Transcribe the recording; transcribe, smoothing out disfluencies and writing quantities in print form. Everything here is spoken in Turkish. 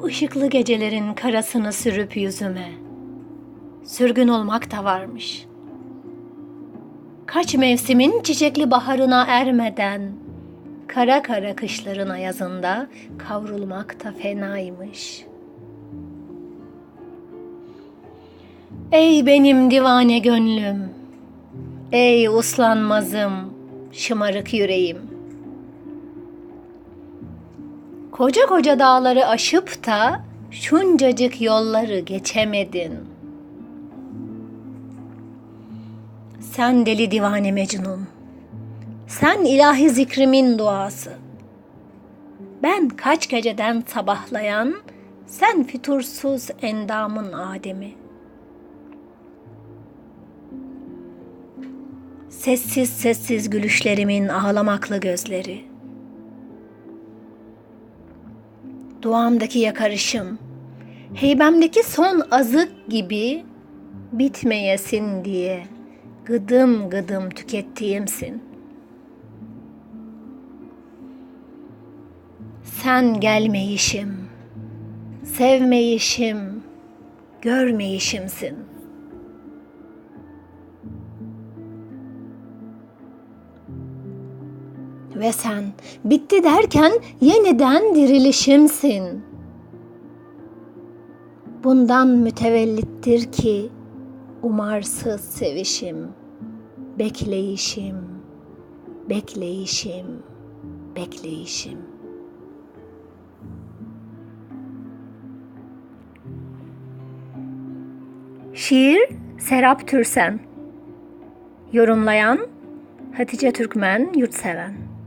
Bu ışıklı gecelerin karasını sürüp yüzüme, sürgün olmak da varmış. Kaç mevsimin çiçekli baharına ermeden, kara kara kışların ayazında kavrulmak da fenaymış. Ey benim divane gönlüm, ey uslanmazım, şımarık yüreğim. Koca koca dağları aşıp da şuncacık yolları geçemedin. Sen deli divane Mecnun, sen ilahi zikrimin duası. Ben kaç geceden sabahlayan, sen fütursuz endamın Adem'i. Sessiz sessiz gülüşlerimin ağlamaklı gözleri. Duamdaki yakarışım, heybemdeki son azık gibi bitmeyesin diye gıdım gıdım tükettiğimsin. Sen gelmeyişim, sevmeyişim, görmeyişimsin. Ve sen bitti derken yeniden dirilişimsin. Bundan mütevellittir ki umarsız sevişim, bekleyişim, bekleyişim, bekleyişim. Şiir Serap Türsen. Yorumlayan Hatice Türkmen Yurtseven.